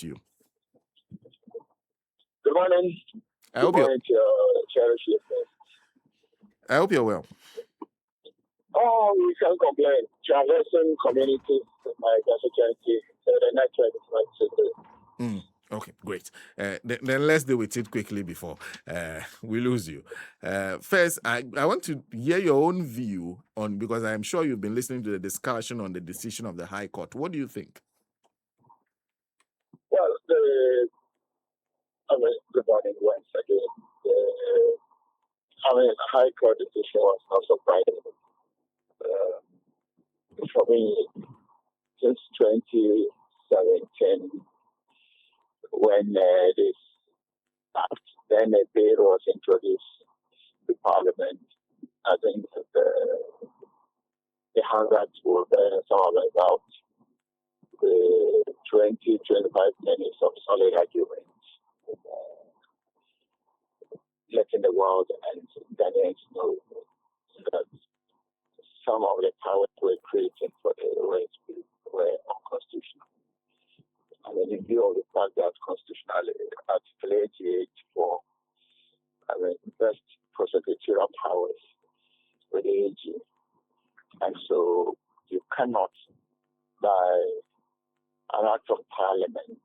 to you. Good morning. I Good hope you're, morning to your cherished listeners. I hope you're well. Oh, we can't complain. Traversing communities in my constituency, so the network is not so good. Okay, great. Then let's deal with it quickly before we lose you. First, I want to hear your own view on, because I'm sure you've been listening to the discussion on the decision of the High Court. What do you think? Well, good morning once again. High Court decision was not surprising. For me, since 2017, when this act, then a bill was introduced to Parliament, I think that the hazards were there all about the 20-25 minutes of solid arguments, letting the world and Ghanaians know that some of the powers we're creating for the OSP were unconstitutional. In view of the fact that constitutionally Article 88 for best prosecutorial powers with the AG. And so you cannot, by an act of Parliament,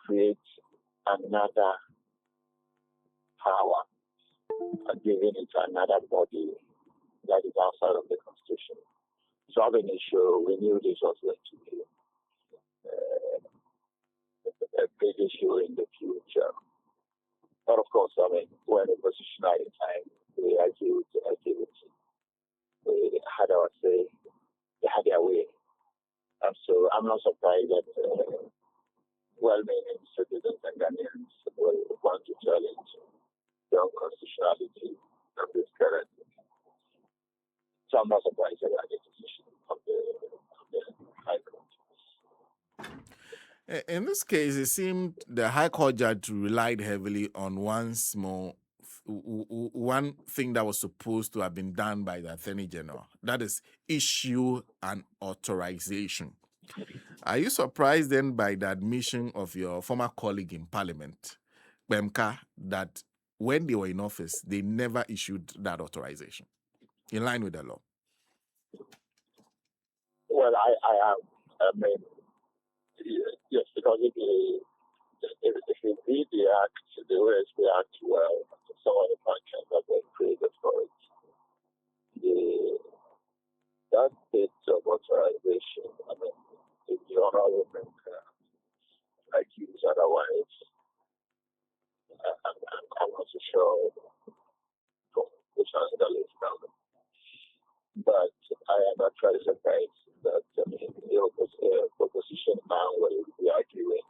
create another power and giving it to another body that is outside of the Constitution. So I an issue, we knew this was going to be a big issue in the future. But of course, we're in a position at the time, we argued, we had our say, they had their way. And so I'm not surprised that well-meaning citizens and Ghanaians will want to challenge the unconstitutionality of this current. So I'm not surprised at the decision of the High Court. In this case, it seemed the High Court judge relied heavily on one thing that was supposed to have been done by the Attorney General. That is, issue an authorization. Are you surprised then by the admission of your former colleague in Parliament, Bemka, that when they were in office, they never issued that authorization in line with the law? Well, I am. Yes, because if you read the Act, the OSP Act well, some of the functions that were created for it, that bit of authorization, if the honorable member accused otherwise, I'm not so sure which angle is down. But I am actually surprised that the opposition now will be arguing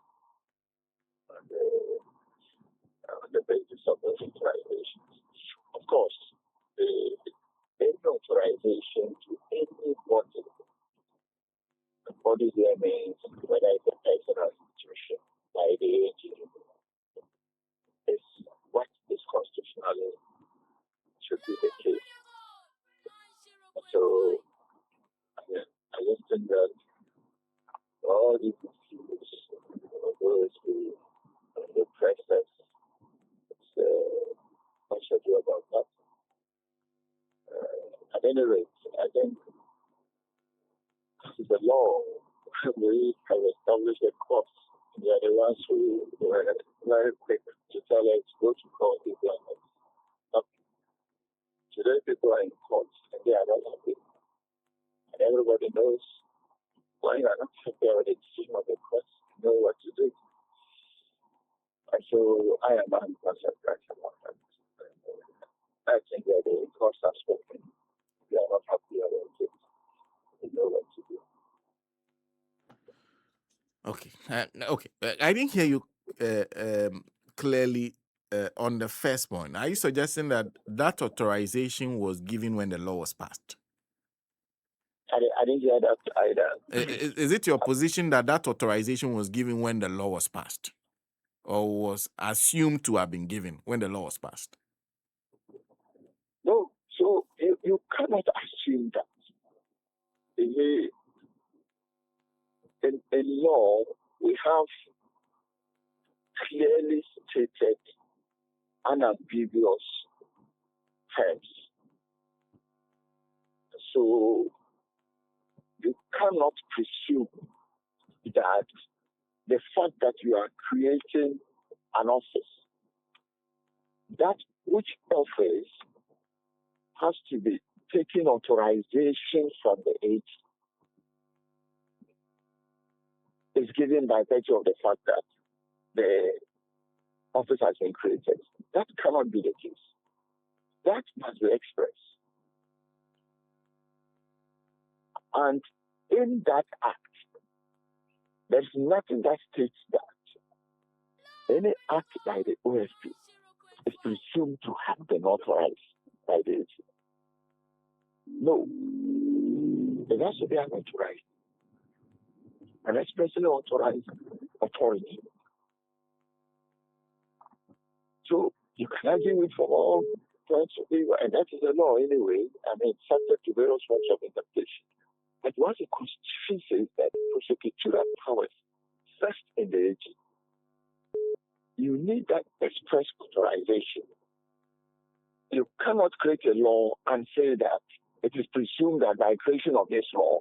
on the basis of those authorizations. Of course, any authorization to any body there means whether it's a person or institution by the AG is what is constitutionally should be the case. So I just think that all these issues, the process, what should do about that? At any rate, I think this is the law. We have established a course. They are the ones who were very quick to tell us go to court if they are not happy. Today people are in court and they are not happy. And everybody knows why you are not happy with the decision of the court, you know what to do. And so I am surprised about that. I think that the courts have spoken. They are not happy about it. They know what to do. Okay. I didn't hear you clearly on the first point. Are you suggesting that authorization was given when the law was passed? I didn't hear that either. Is it your position that authorization was given when the law was passed, or was assumed to have been given when the law was passed? No, so you cannot assume that. in law, we have clearly stated unambiguous terms. So you cannot presume that the fact that you are creating an office, that which office has to be taking authorization from the AG, is given by virtue of the fact that the office has been created. That cannot be the case. That must be expressed. And in that act, there's nothing that states that any act by the OSP is presumed to have been authorized by the AG. No. It has to be unauthorized. An expressly authorized authority. So you can argue it for all points of view, and that is the law anyway. I mean, subject to various forms of interpretation. But what the Constitution says that prosecutorial powers first in the AG, you need that express authorization. You cannot create a law and say that it is presumed that by creation of this law,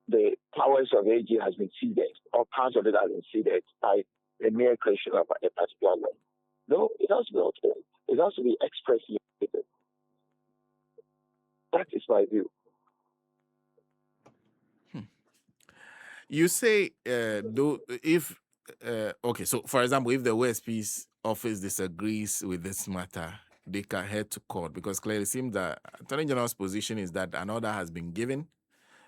the powers of AG has been ceded, or parts of it has been ceded by the mere creation of a particular law. No, it has to be authorized. It has to be expressly stated. That is my view. You say, though, if okay, so for example, if the OSP's office disagrees with this matter, they can head to court, because clearly it seems that Attorney General's position is that an order has been given,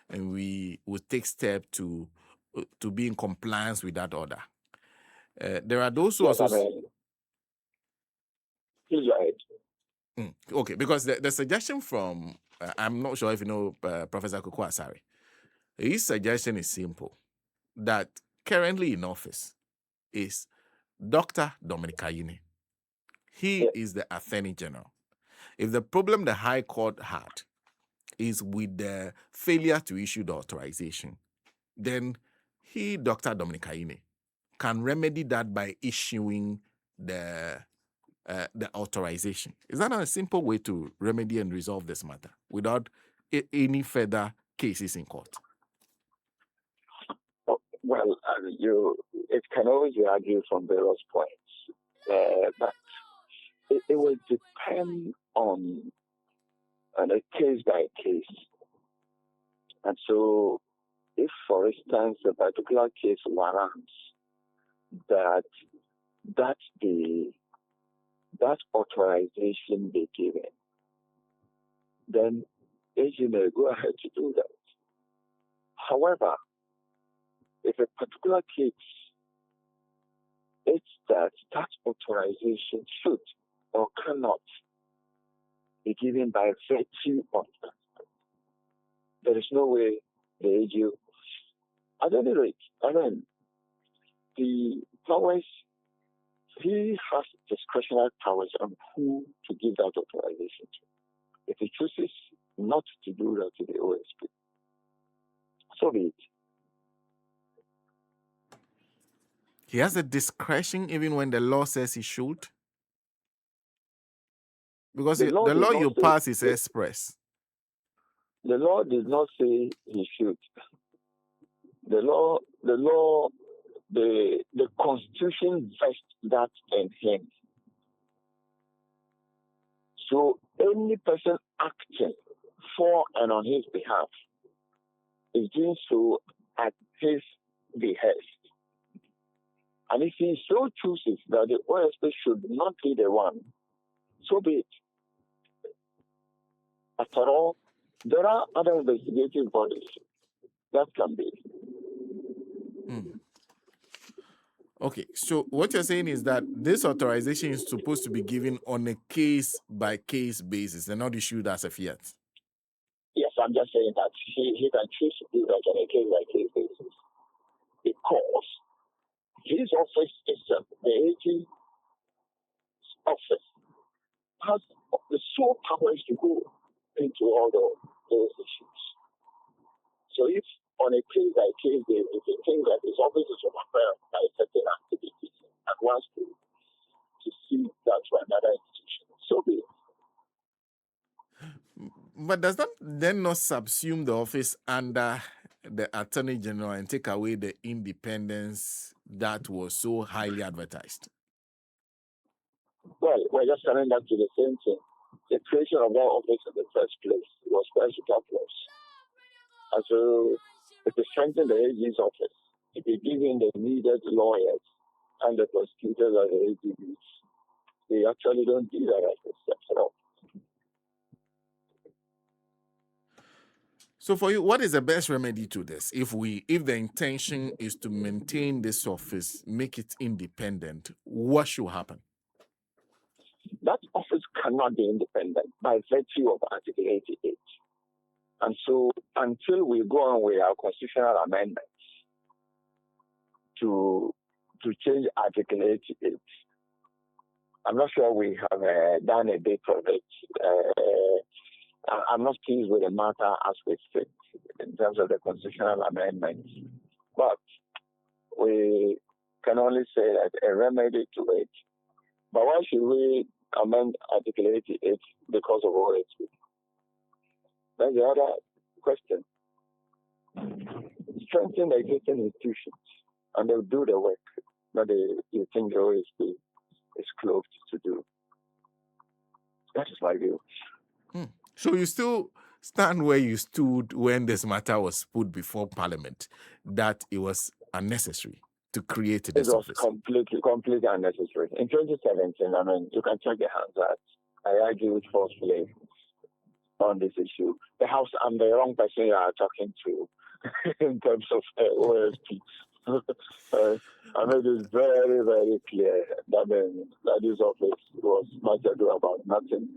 and we will take steps to be in compliance with that order. There are those who Yes, also. I mean, please go ahead. Okay, because the suggestion from I'm not sure if you know Professor Kuku Asari. His suggestion is simple: that currently in office is Dr. Dominic Ayine. He Yes. is the Attorney General. If the problem the High Court had is with the failure to issue the authorization, then he, Dr. Dominic Ayine, can remedy that by issuing the authorization. Is that not a simple way to remedy and resolve this matter without any further cases in court? Well, it can always be argued from various points, but it will depend on a case by case. And so, if, for instance, a particular case warrants that authorization be given, then AG may go ahead to do that. However, if a particular case it's that authorization should or cannot be given by virtue of that, there is no way the AG, at any rate, I mean, the powers, he has discretionary powers on who to give that authorization to. If he chooses not to do that to the OSP, so be it. He has a discretion even when the law says he should? Because the law you pass is express. The law did not say he should. The Constitution vests that in him. So any person acting for and on his behalf is doing so at his behest. And if he so chooses that the OSP should not be the one, so be it. After all, there are other investigative bodies that can be. Okay, so what you're saying is that this authorization is supposed to be given on a case-by-case basis and not issued as a fiat. Yes, I'm just saying that he can choose to do that on a case-by-case basis, because his office is the AG office has the sole powers to go into all those issues. So if on a case-by-case basis, if you think that his office is overwhelmed by certain activities and wants to see that to another institution, so be it. But does that then not subsume the office under the Attorney General and take away the independence that was so highly advertised? Well, we're just coming back to the same thing. The creation of that office in the first place was very superfluous. And so, if you strengthen the AG's office, if you give in the needed lawyers and the prosecutors and the AGBs, they actually don't do that as a step at all. So for you, what is the best remedy to this? If the intention is to maintain this office, make it independent, what should happen? That office cannot be independent by virtue of Article 88. And so until we go on with our constitutional amendments to change Article 88, I'm not sure we have done a bit of it. I'm not pleased with the matter as we sit in terms of the constitutional amendments. But we can only say that a remedy to it. But why should we amend Article 88 because of OSP? That's the other question. Strengthen the existing institutions and they'll do the work that you think the OSP is close to do. That's my view. So you still stand where you stood when this matter was put before Parliament, that it was unnecessary to create this office? It was completely unnecessary. In 2017, I mean, you can check the hands that I argued forcefully on this issue. The House, I'm the wrong person you are talking to in terms of OSP. I made it very, very clear that this office was much ado about nothing,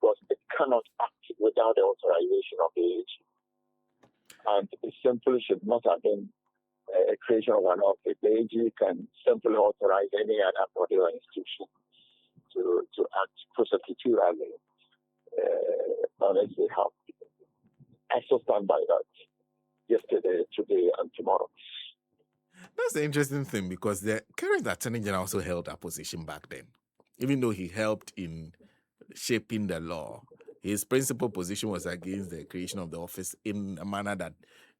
because it cannot act without the authorization of the AG. And it simply should not have been a creation of an office. The AG can simply authorize any other body or institution to act prosecutorially unless they have. I still stand by that yesterday, today, and tomorrow. That's the interesting thing, because the current Attorney General also held that position back then. Even though he helped in shaping the law, his principal position was against the creation of the office in a manner that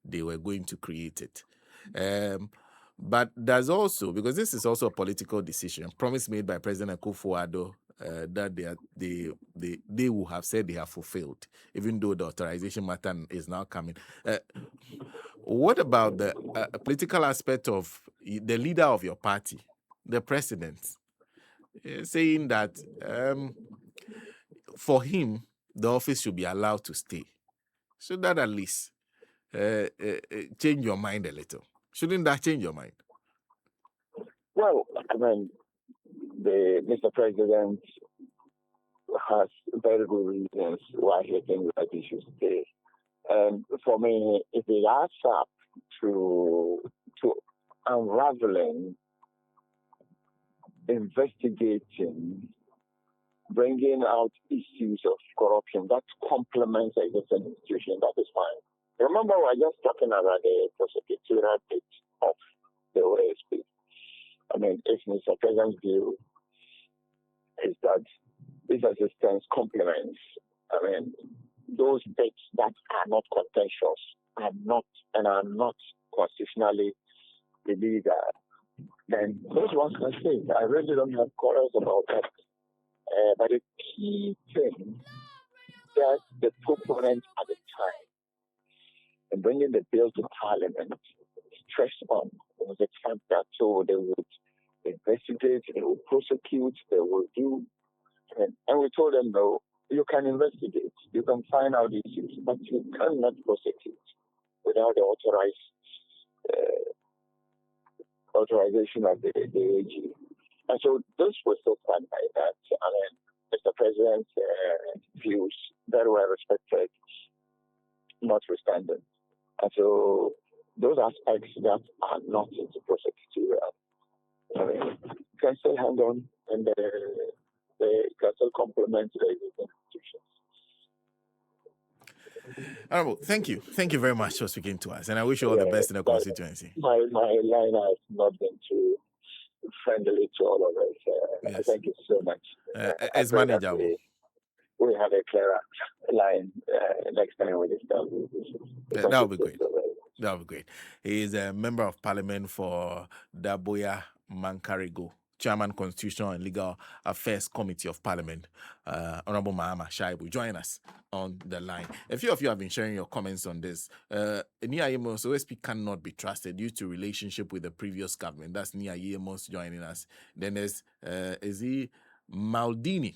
they were going to create it. But there's also, because this is also a political decision, a promise made by President Akufo-Addo that they will have said they have fulfilled, even though the authorization matter is now coming. What about the political aspect of the leader of your party, the president, saying that for him, the office should be allowed to stay? Should that at least change your mind a little? Shouldn't that change your mind? Well, I mean, Mr. President has very good reasons why he thinks that he should stay. And for me, if it adds up to unraveling, investigating, bringing out issues of corruption that complements the existing institution, that is fine. Remember, we were just talking about the prosecutorial bit of the OSP. I mean, if Mr. President's view is that this assistance complements, I mean, those bits that are not contentious are not constitutionally illegal, then those ones can stay. I really don't have quarrels about that. But the key thing that the proponent at the time in bringing the bill to Parliament stressed on was the fact that so they would investigate, they would prosecute, they would do. And we told them, no, you can investigate, you can find out issues, but you cannot prosecute without the authorization of the AG. And so this was so fun by that. I mean, Mr. President's views very well respected, notwithstanding. And so those aspects that are not into prosecutorial, I mean, can still hang on and they can still complement the existing institutions. Honorable, thank you. Thank you very much for speaking to us. And I wish you all the best in the constituency. My line has not been too friendly to all of us. Yes. Thank you so much. It's manageable. We have a clearer line next time we discuss. That would be great. That would be great. He is a member of parliament for Daboya Mankarigo, Chairman Constitutional and Legal Affairs Committee of Parliament, Honorable Mahama Shaibu. Join us on the line. A few of you have been sharing your comments on this. Nia Yemos, OSP cannot be trusted due to relationship with the previous government. That's Nia Yemos joining us. Then there's Ezi Maldini.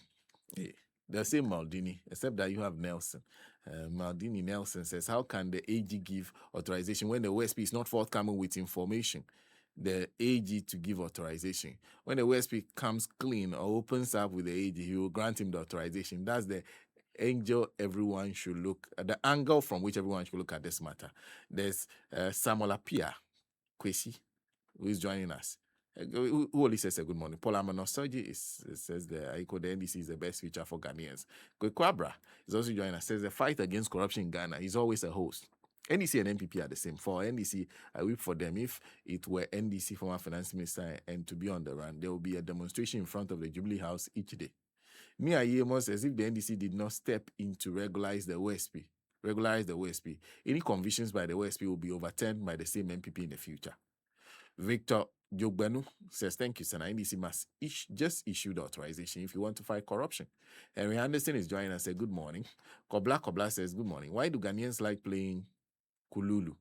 The same Maldini, except that you have Nelson. Maldini Nelson says, how can the AG give authorization when the OSP is not forthcoming with information? The AG to give authorization. When the OSP comes clean or opens up with the AG, he will grant him the authorization. That's the angle everyone should look at, the angle from which everyone should look at this matter. There's Samuel Apia Kwesi, who is joining us. Who only says a good morning. Paul Amanosoji says the NDC is the best future for Ghanaians. Kwekwabra is also joining us. Says the fight against corruption in Ghana. He's always a host. NDC and NPP are the same. For NDC, I weep for them. If it were NDC former finance minister and to be on the run, there will be a demonstration in front of the Jubilee House each day. Nia Yemo says if the NDC did not step in to regularize the OSP, any convictions by the OSP will be overturned by the same MPP in the future. Victor Jogbenu says, thank you, Senator. NDC must just issue the authorization if you want to fight corruption. Henry Anderson is joining us. Good morning. Kobla says, good morning. Why do Ghanaians like playing Kululu?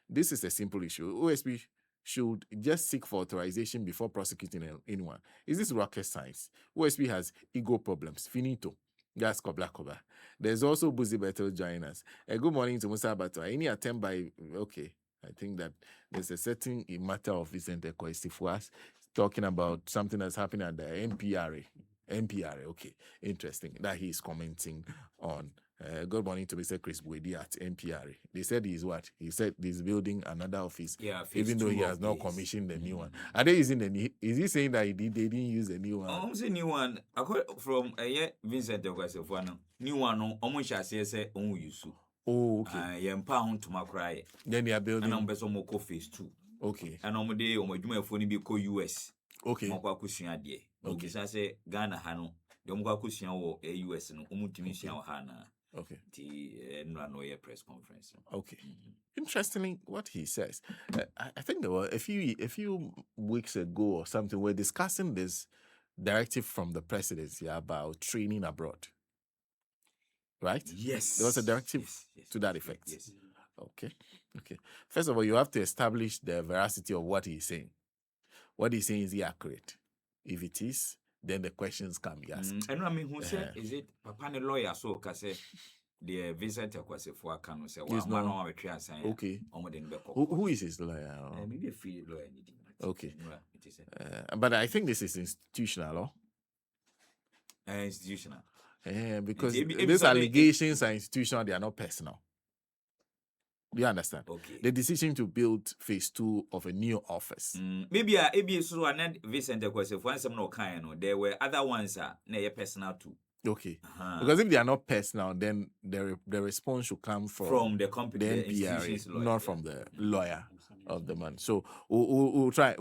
This is a simple issue. OSP should just seek for authorization before prosecuting anyone. Is this rocket science? OSP has ego problems. Finito. That's Kobla. There's also Buzi Betel joining us. Good morning to Musa Bato. Any attempt by... Okay. I think that there's a certain matter of Vincent Ekoesifuas talking about something that's happening at the NPRA. Okay, interesting that he's commenting on. Good morning to Mr. Chris Bwedi at NPRA. They said he's what? He said he's building another office, even though he has not commissioned the new one. Are they using the new? Is he saying that they didn't use the new one? I'm saying new one. From Vincent Ekoesifuas, new one. Almost as I say, on use. Oh, okay. Then they are building. And I'm based phase 2. Okay. And I'm day on my Juma phone be called US. Okay. Okay. So I say Ghana Hano. The Mukakusian or a US and Umutimisian Hana. Okay. The no press conference. Okay. Interestingly, what he says, I think there were a few weeks ago or something. We're discussing this directive from the presidency about training abroad. Right? Yes. There was a directive to that effect. Yes. Okay. First of all, you have to establish the veracity of what he's saying. What he's saying, is he accurate? If it is, then the questions can be asked. And I mean, who said, is it Papa the lawyer so kase the visitor kwase for can say okay. Who is his lawyer? Maybe a free lawyer. Okay. But I think this is institutional law. Institutional. Because these allegations are institutional, they are not personal. Do you understand? Okay. The decision to build phase 2 of a new office. Maybe so another Vincent question for some no kind. There were other ones personal too. Okay. Because if they are not personal, then the response should come from the company, the NPRA, not from the lawyer of the man. So we'll try.